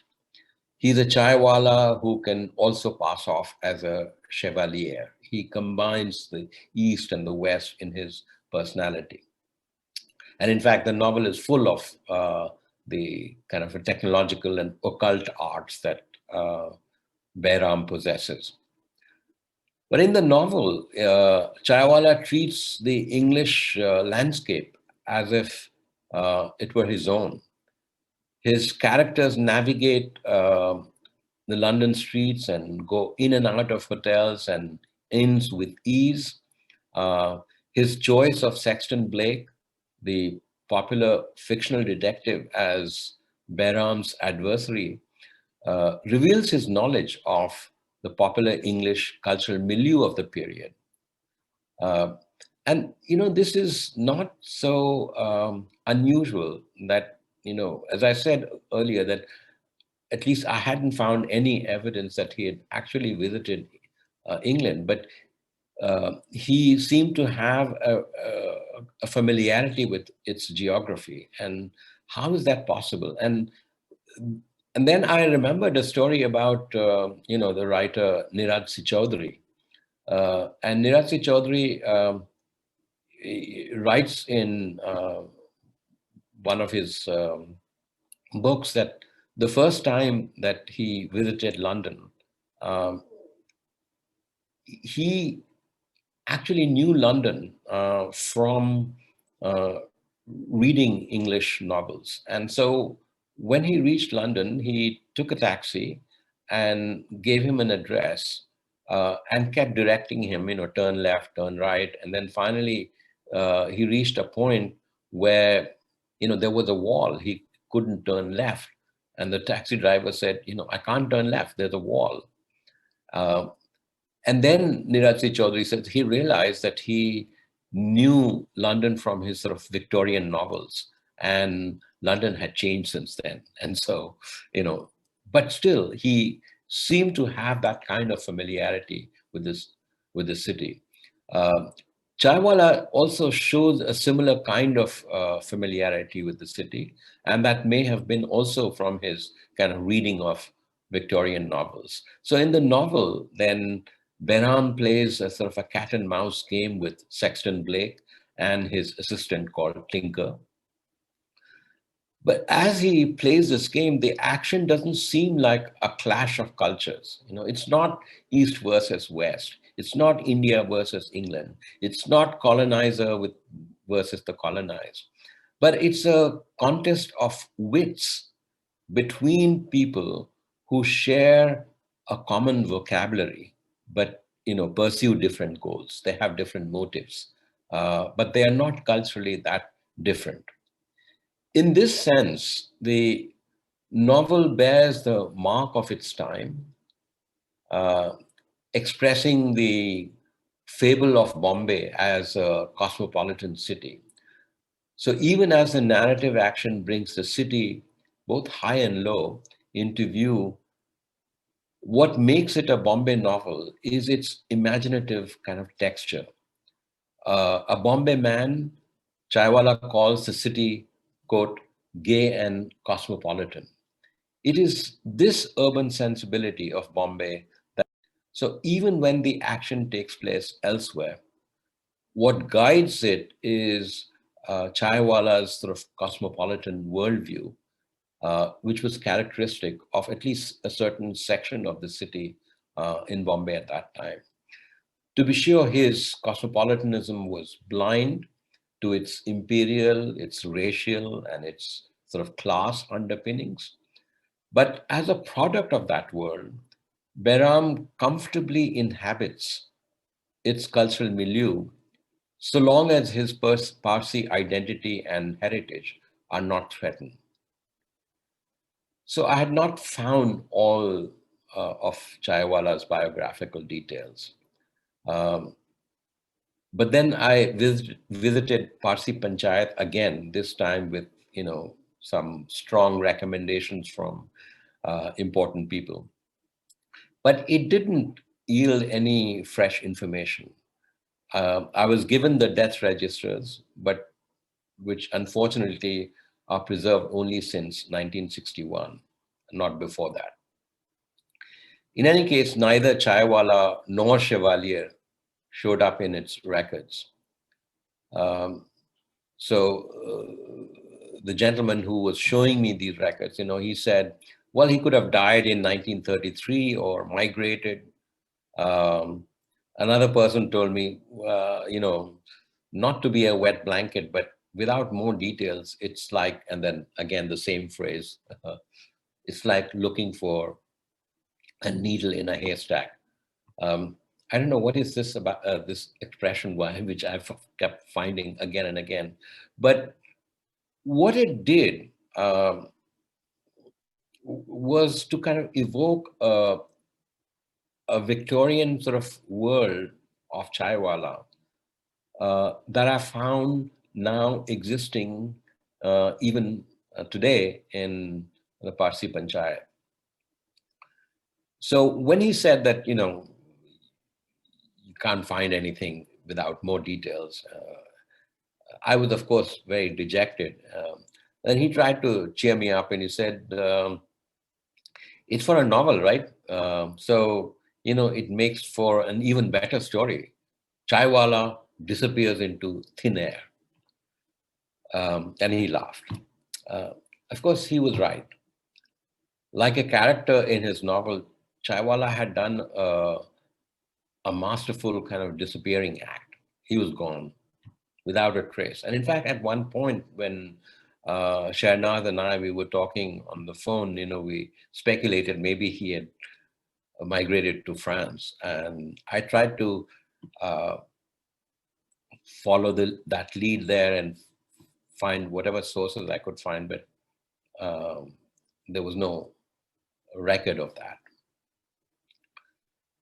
He's a chaiwala who can also pass off as a chevalier. He combines the East and the West in his personality. And in fact, the novel is full of the kind of a technological and occult arts that Behram possesses. But in the novel, Chaiwala treats the English landscape as if it were his own. His characters navigate the London streets and go in and out of hotels and inns with ease. His choice of Sexton Blake, the popular fictional detective, as Behram's adversary, reveals his knowledge of the popular English cultural milieu of the period. And, this is not so unusual that, as I said earlier, that at least I hadn't found any evidence that he had actually visited England, but he seemed to have a familiarity with its geography. And how is that possible? And then I remembered a story about, the writer Nirad C. Chaudhary. And Nirad C. Chaudhary writes in one of his books that the first time that he visited London, he actually knew London from reading English novels. And so when he reached London, he took a taxi and gave him an address and kept directing him, turn left, turn right. And then finally, he reached a point where, there was a wall. He couldn't turn left. And the taxi driver said, I can't turn left. There's a wall. And then Nirad C. Chaudhary says he realized that he knew London from his sort of Victorian novels, and London had changed since then. And so, but still he seem to have that kind of familiarity with the city. Uh, Chaiwala also shows a similar kind of familiarity with the city, and that may have been also from his kind of reading of Victorian novels. So in the novel, then Behram plays a sort of a cat and mouse game with Sexton Blake and his assistant called Tinker. But as he plays this game, the action doesn't seem like a clash of cultures. You know, it's not East versus West. It's not India versus England. It's not colonizer with versus the colonized. But it's a contest of wits between people who share a common vocabulary, but pursue different goals. They have different motives, but they are not culturally that different. In this sense, the novel bears the mark of its time, uh, expressing the fable of Bombay as a cosmopolitan city. So even as the narrative action brings the city, both high and low, into view, what makes it a Bombay novel is its imaginative kind of texture. A Bombay man, Chaiwala calls the city, quote, gay and cosmopolitan. It is this urban sensibility of Bombay that, so even when the action takes place elsewhere, what guides it is Chaiwala's sort of cosmopolitan worldview, which was characteristic of at least a certain section of the city in Bombay at that time. To be sure, his cosmopolitanism was blind to its imperial, its racial, and its sort of class underpinnings. But as a product of that world, Behram comfortably inhabits its cultural milieu so long as his Parsi identity and heritage are not threatened. So I had not found all of Chaiwala's biographical details. Um, but then I visited Parsi Panchayat again, this time with, some strong recommendations from important people. But it didn't yield any fresh information. I was given the death registers, but which unfortunately are preserved only since 1961, not before that. In any case, neither Chaiwala nor Chevalier showed up in its records. Um, so the gentleman who was showing me these records, he said, well, he could have died in 1933 or migrated. Um, Another person told me, not to be a wet blanket, but without more details, it's like, and then again, the same phrase, it's like looking for a needle in a haystack. Um, I don't know what is this about this expression, why, which I've kept finding again and again. But what it did was to kind of evoke a Victorian sort of world of Chaiwala that I found now existing even today in the Parsi Panchayat. So when he said that, you can't find anything without more details, I was, of course, very dejected. And he tried to cheer me up and he said, it's for a novel, right? So, it makes for an even better story. Chaiwala disappears into thin air. And he laughed. Uh, of course, he was right. Like a character in his novel, Chaiwala had done a masterful kind of disappearing act. He was gone without a trace. And in fact, at one point when Shahnaz and we were talking on the phone, we speculated maybe he had migrated to France. And I tried to uh, follow that lead there and find whatever sources I could find, but there was no record of that.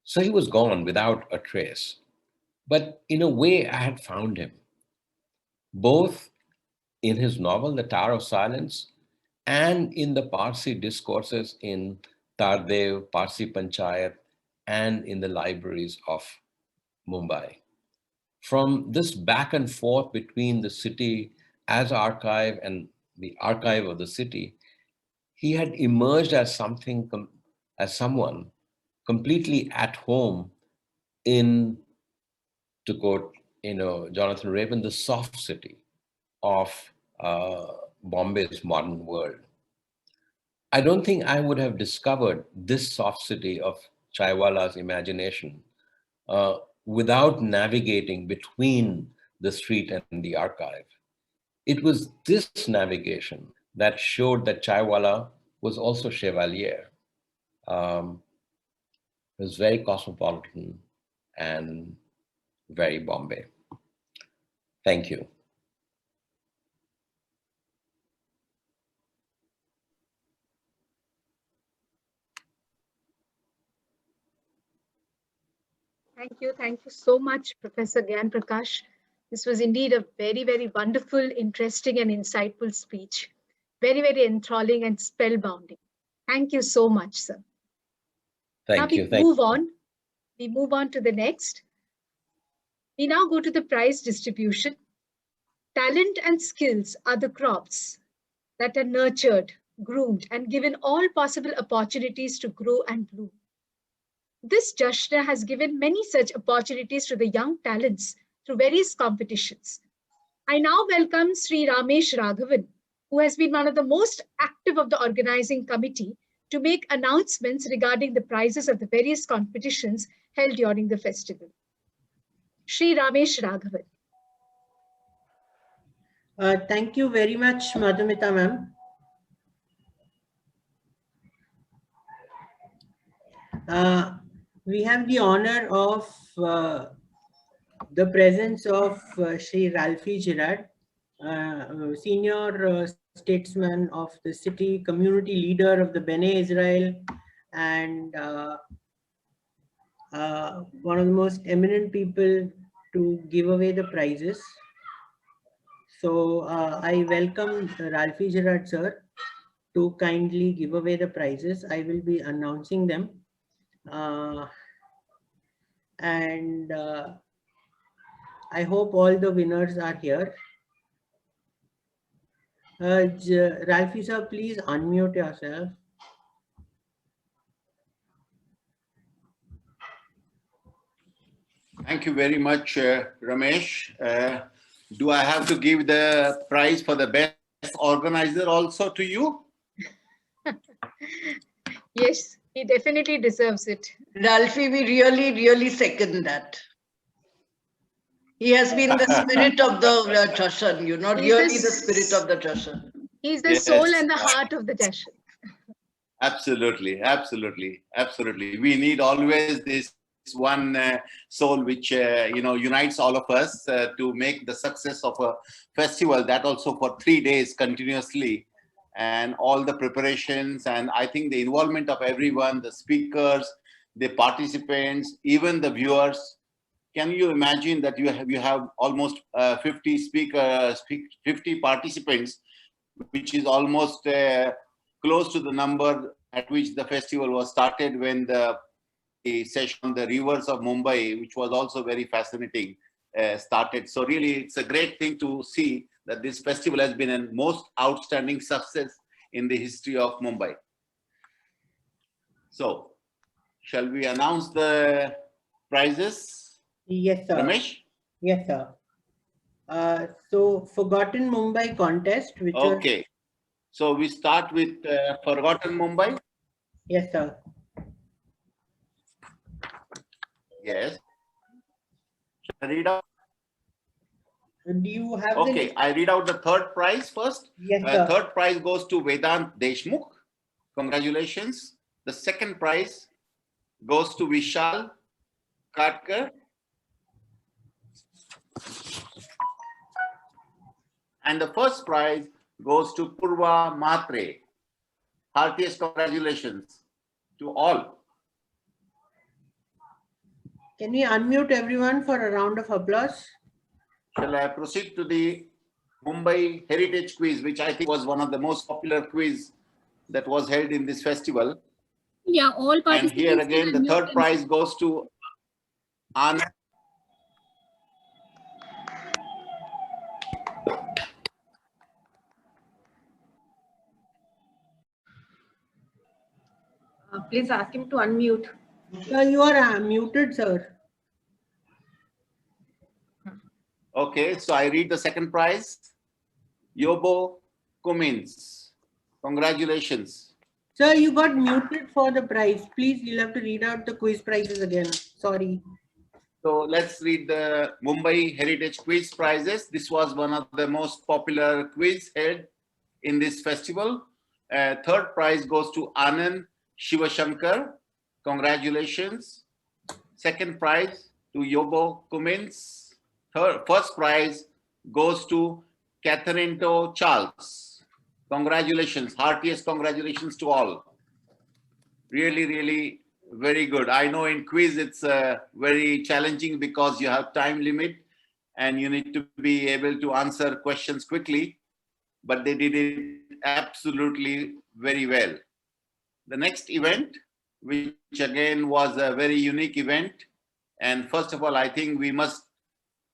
So he was gone without a trace. But in a way, I had found him, both in his novel, The Tower of Silence, and in the Parsi discourses in Tardev, Parsi Panchayat, and in the libraries of Mumbai. From this back and forth between the city as archive and the archive of the city, he had emerged as as someone completely at home in, to quote, Jonathan Raven, the soft city of uh, Bombay's modern world. I don't think I would have discovered this soft city of Chaiwala's imagination uh, without navigating between the street and the archive. It was this navigation that showed that Chaiwala was also Chevalier. Um, it was very cosmopolitan and very Bombay. Thank you. Thank you so much, Professor Gyan Prakash. This was indeed a very, very wonderful, interesting, and insightful speech. Very, very enthralling and spellbounding. Thank you so much, sir. Now Thank you. We move on to the next. We now go to the prize distribution. Talent and skills are the crops that are nurtured, groomed, and given all possible opportunities to grow and bloom. This Jashna has given many such opportunities to the young talents through various competitions. I now welcome Sri Ramesh Raghavan, who has been one of the most active of the organizing committee, to make announcements regarding the prizes of the various competitions held during the festival. Sri Ramesh Raghavan. Thank you very much, Madhumita ma'am. We have the honor of the presence of Sri Ralphie Girard, senior statesman of the city, community leader of the Bene Israel, and one of the most eminent people to give away the prizes. So I welcome Ralphie Girard sir to kindly give away the prizes. I will be announcing them. And I hope all the winners are here. Ralphie sir, please unmute yourself. Thank you very much, Ramesh. Do I have to give the prize for the best organizer also to you? Yes, he definitely deserves it. Ralphie, we really second that. He has been the spirit of the Jashan, really the spirit of the Jashan. He's the soul and the heart of the Jashan. Absolutely. We need always this one soul which unites all of us to make the success of a festival, that also for 3 days continuously, and all the preparations, and I think the involvement of everyone, the speakers, the participants, even the viewers. Can you imagine that you have almost 50 speakers, 50 participants, which is almost close to the number at which the festival was started when the session on the rivers of Mumbai, which was also very fascinating, started. So really, it's a great thing to see that this festival has been a most outstanding success in the history of Mumbai. So, shall we announce the prizes? Yes, sir. Ramesh? Yes, sir. So, Forgotten Mumbai contest, which okay. So we start with Forgotten Mumbai. Yes, sir. Yes. Shall I read out? Do you have? Okay, I read out the third prize first. Yes, sir. Third prize goes to Vedant Deshmukh. Congratulations. The second prize goes to Vishal Katkar. And the first prize goes to Purva Matre. Heartiest congratulations to all. Can we unmute everyone for a round of applause? Shall I proceed to the Mumbai Heritage Quiz, which I think was one of the most popular quiz that was held in this festival. Yeah, all And participants. here again, the third prize goes to Anand. Please ask him to unmute. Sir, you are muted, sir. Okay, so I read the second prize. Yobo Cummins. Congratulations. Sir, you got muted for the prize. Please, you'll have to read out the quiz prizes again. Sorry. So let's read the Mumbai Heritage Quiz Prizes. This was one of the most popular quiz held in this festival. Third prize goes to Anand Shivashankar. Congratulations. Second prize to Yobo Cummins. First prize goes to Catherine Charles. Congratulations. Heartiest congratulations to all. Really, really very good. I know in quiz it's very challenging because you have time limit and you need to be able to answer questions quickly, but they did it absolutely very well. The next event, which again was a very unique event, and first of all, I think we must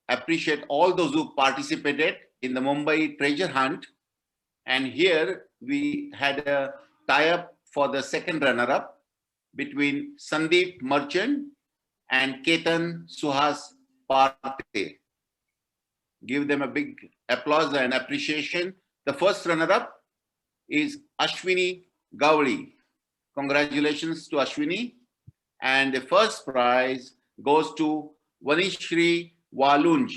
appreciate all those who participated in the Mumbai treasure hunt. And here we had a tie-up for the second runner-up between Sandeep Merchant and Ketan Suhas Parthe. Give them a big applause and appreciation. The first runner-up is Ashwini Gowri. Congratulations to Ashwini. And the first prize goes to Vanishri Walunj.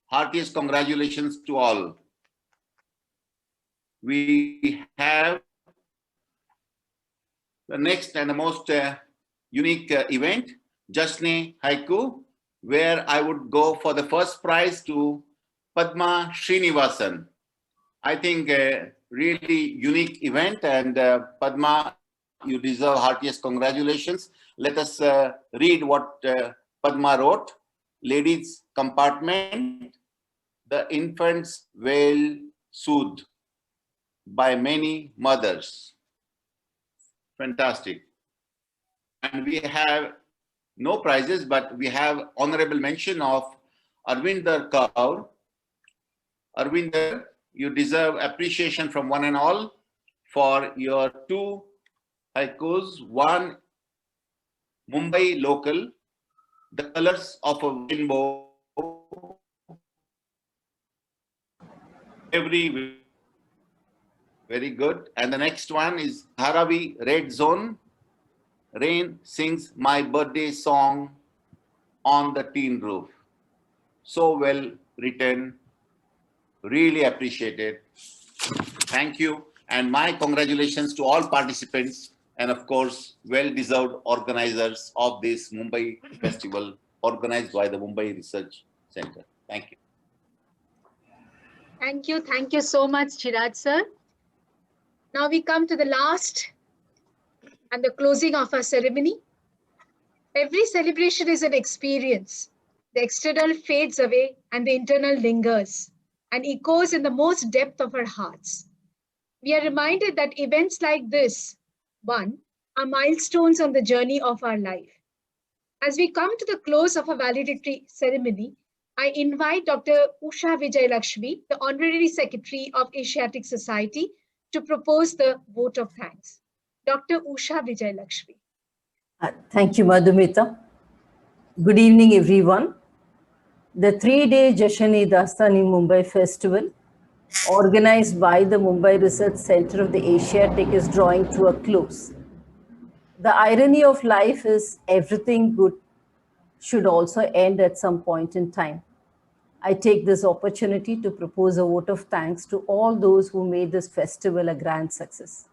Heartiest congratulations to all. We have the next and the most unique event, Jasne Haiku, where I would go for the first prize to Padma Srinivasan. I think a really unique event, and Padma, you deserve heartiest congratulations. Let us read what Padma wrote. Ladies' compartment, the infant's wail soothed by many mothers. Fantastic. And we have no prizes, but we have honorable mention of Arvinder Kaur. Arvinder, you deserve appreciation from one and all for your two haikus. One, Mumbai local, the colors of a rainbow. Very good. And the next one is Haravi Red Zone. Rain sings my birthday song on the tin roof. So well written. Really appreciated. Thank you. And my congratulations to all participants and of course, well-deserved organizers of this Mumbai festival organized by the Mumbai Research Center. Thank you. Thank you. Thank you so much, Chirag sir. Now we come to the last and the closing of our ceremony. Every celebration is an experience. The external fades away and the internal lingers and echoes in the most depth of our hearts. We are reminded that events like this, one, are milestones on the journey of our life. As we come to the close of our valedictory ceremony, I invite Dr. Usha Vijayalakshmi, the Honorary Secretary of Asiatic Society, to propose the vote of thanks. Dr. Usha Vijayalakshmi. Thank you, Madhumita. Good evening, everyone. The 3-day Jashan-e-Dastan in Mumbai festival, organized by the Mumbai Research Center of the Asiatic, is drawing to a close. The irony of life is everything good should also end at some point in time. I take this opportunity to propose a vote of thanks to all those who made this festival a grand success.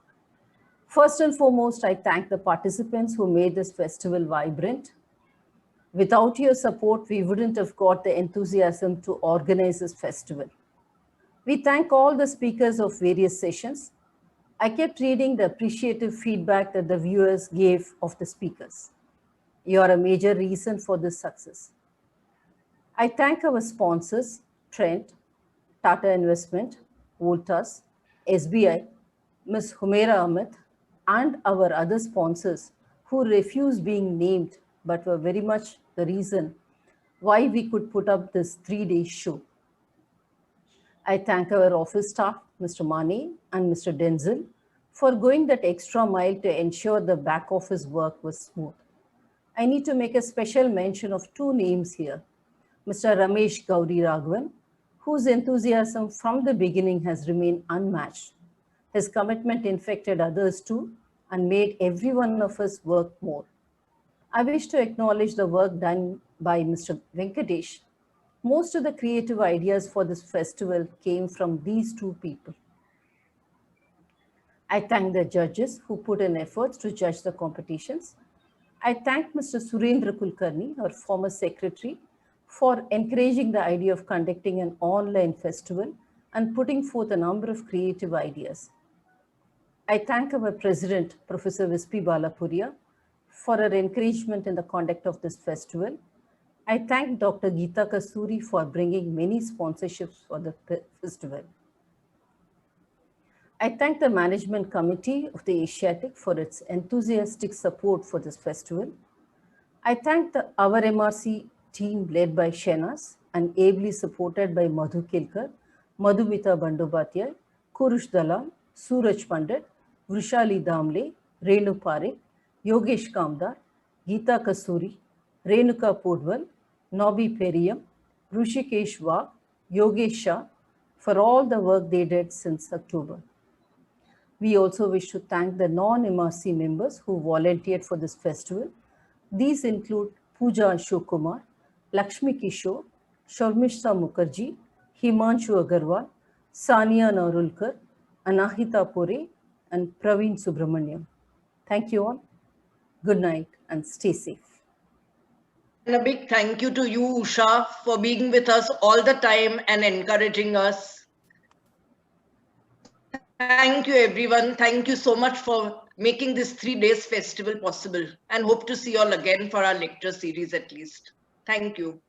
First and foremost, I thank the participants who made this festival vibrant. Without your support, we wouldn't have got the enthusiasm to organize this festival. We thank all the speakers of various sessions. I kept reading the appreciative feedback that the viewers gave of the speakers. You are a major reason for this success. I thank our sponsors, Trent, Tata Investment, Voltas, SBI, Ms. Humaira Amit, and our other sponsors who refused being named but were very much the reason why we could put up this 3-day show. I thank our office staff, Mr. Mane and Mr. Denzel, for going that extra mile to ensure the back office work was smooth. I need to make a special mention of 2 names here. Mr. Ramesh Gauri Raghavan, whose enthusiasm from the beginning has remained unmatched. His commitment infected others too and made every one of us work more. I wish to acknowledge the work done by Mr. Venkatesh. Most of the creative ideas for this festival came from these 2 people. I thank the judges who put in efforts to judge the competitions. I thank Mr. Surendra Kulkarni, our former secretary, for encouraging the idea of conducting an online festival and putting forth a number of creative ideas. I thank our president, Professor Vispi Balapuria, for her encouragement in the conduct of this festival. I thank Dr. Geeta Kasuri for bringing many sponsorships for the festival. I thank the management committee of the Asiatic for its enthusiastic support for this festival. I thank our MRC team led by Shenas and ably supported by Madhu Kilkar, Madhumita Bandobatiya, Kurush Dalal, Suraj Pandit, Vrishali Damle, Renu Parekh, Yogesh Kamdar, Geeta Kasuri, Renuka Podwal, Nobby Periyam, Rushikesh Wagh, Yogesh Shah for all the work they did since October. We also wish to thank the non-MRC members who volunteered for this festival. These include Pooja Ashok Kumar, Lakshmi Kishore, Sharmishta Mukherjee, Himanshu Agarwal, Sania Narulkar, Anahita Pore, and Praveen Subramaniam. Thank you all. Good night and stay safe. And a big thank you to you, Usha, for being with us all the time and encouraging us. Thank you, everyone. Thank you so much for making this 3 days festival possible, and hope to see you all again for our lecture series at least. Thank you.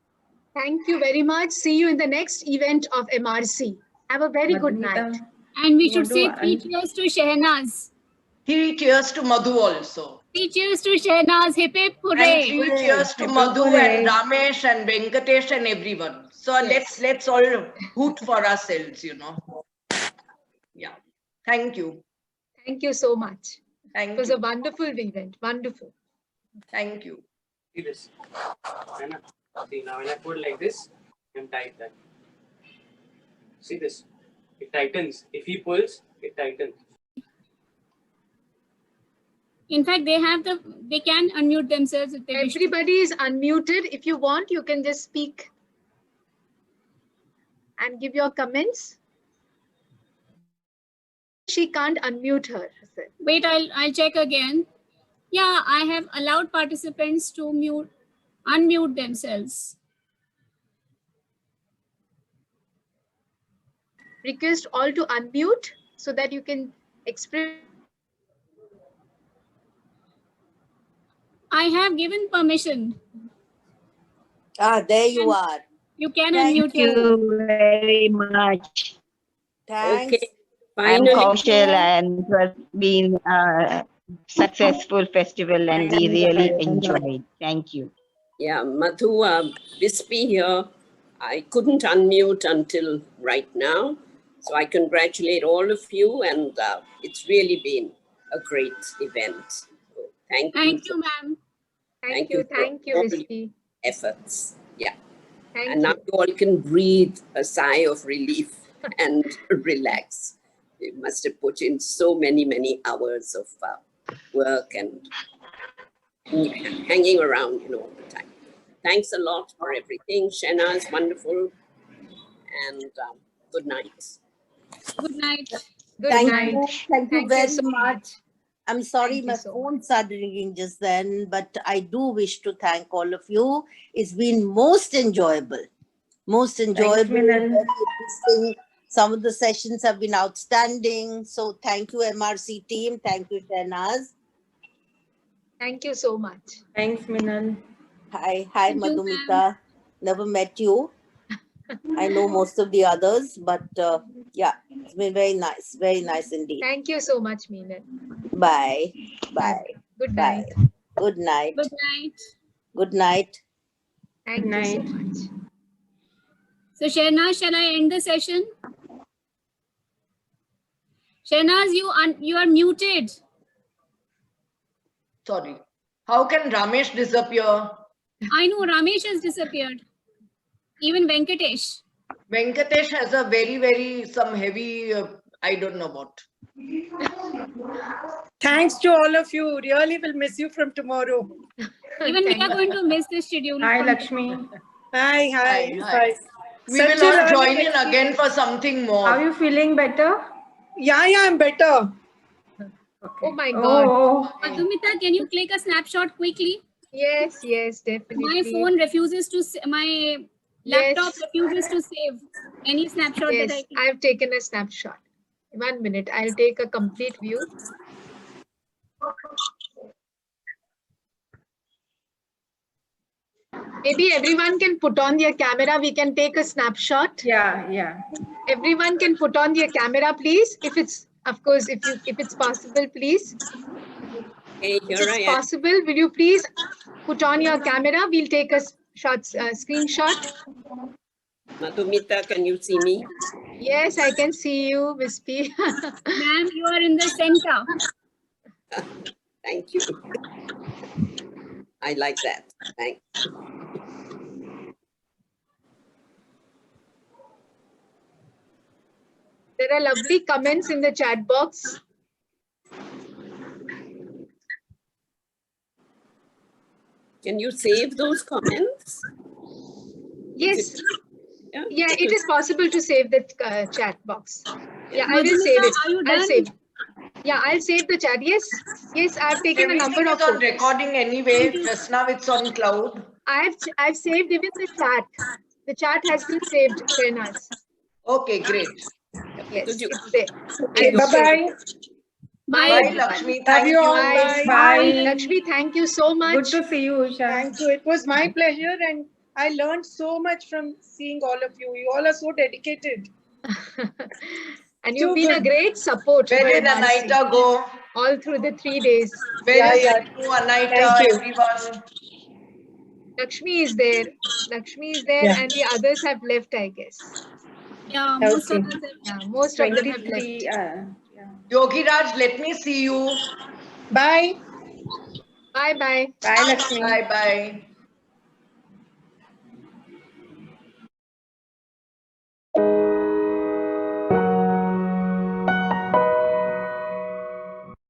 Thank you very much. See you in the next event of MRC. Have a very good night. And we should say 3 cheers to Shehnaz. 3 cheers to Madhu also. 3 cheers to Shehnaz. Hip hip hooray. And 3 cheers to Madhu and Ramesh and Venkatesh and everyone. So Yes. let's all hoot for ourselves, you know. Yeah. Thank you. Thank you so much. Thank It was you. a wonderful event. Wonderful. Thank you. See this. See, now when I put like this and tight that. See this. It tightens. If he pulls, it tightens. In fact, they can unmute themselves if they wish. Everybody is unmuted. If you want, you can just speak and give your comments. She can't unmute her. Wait, I'll check again. Yeah, I have allowed participants to unmute themselves. Request all to unmute so that you can express. I have given permission. There you are. You can Thank unmute. you very much. Thanks. Okay. I'm Kaushal and it has been a successful festival and we really enjoyed. Thank you. Yeah, Madhu, Vispi here. I couldn't unmute until right now. So I congratulate all of you and it's really been a great event. So thank you. Thank you, ma'am. Thank you, for all Vispi. your efforts. Yeah. Thank and now you all can breathe a sigh of relief and relax. You must have put in so many hours of work and hanging around, all the time. Thanks a lot for everything. Shehnaz, wonderful. And good night. Good night. Thank you very so much. I'm sorry Thank you my so phone started ringing just then, but I do wish to thank all of you. It's been most enjoyable. Most enjoyable. Very interesting. Some of the sessions have been outstanding. So thank you, MRC team. Thank you, Shehnaz. Thank you so much. Thanks, Minal. Hi, Thank you, Madhumita. Never met you. I know most of the others, but yeah, it's been very nice indeed. Thank you so much, Meenal. Bye. Bye. Good Bye. night. Good night. Good night. Good night. Thank you so much. So Shehnaz, shall I end the session? Shehnaz, you are muted. Sorry. How can Ramesh disappear? I know Ramesh has disappeared. Even Venkatesh. Venkatesh has a very, some heavy, I don't know what. Thanks to all of you. Really will miss you from tomorrow. Even we are going to miss the schedule. Hi, Lakshmi. Hi. Hi. We will all join in again for something more. Are you feeling better? Yeah, I'm better. Okay. Oh my God. Madhumita, can you click a snapshot quickly? Yes, definitely. My phone refuses to, my laptop refuses to save any snapshot that I Yes, I've taken a snapshot. 1 minute, I'll take a complete view. Maybe everyone can put on their camera. We can take a snapshot. Yeah. Everyone can put on their camera, please. If it's, of course, if it's possible, please. Hey, If here it's I am. possible, will you please put on your camera? We'll take a screenshot. Madhumita, can you see me? Yes, I can see you, Miss P. Ma'am, you are in the center. Thank you. I like that. Thanks. There are lovely comments in the chat box. Can you save those comments? Yes. Yeah, It is possible to save the chat box. Yeah, I will Madhumita, save it. are you I'll done? save. Yeah, I'll save the chat. Yes, I've taken a number of Everything is on photos. recording anyway. Just now it's on cloud. I've saved even the chat. The chat has been saved, Shehnaz. Okay, great. Yes, it's there. Okay, bye-bye. Bye, Lakshmi. Thank you. Bye. Lakshmi, thank you so much. Good to see you, Usha. Thank you. It was my pleasure, and I learned so much from seeing all of you. You all are so dedicated. And you've been a great support. Where did Anaita go? All through the 3 days. Where is Anaita, everyone? Lakshmi is there. And the others have left, I guess. Yeah, most of us have. Yeah, most of them have left. Yogi Raj, let me see you. Bye. Bye. Bye, Lakshmi. Bye.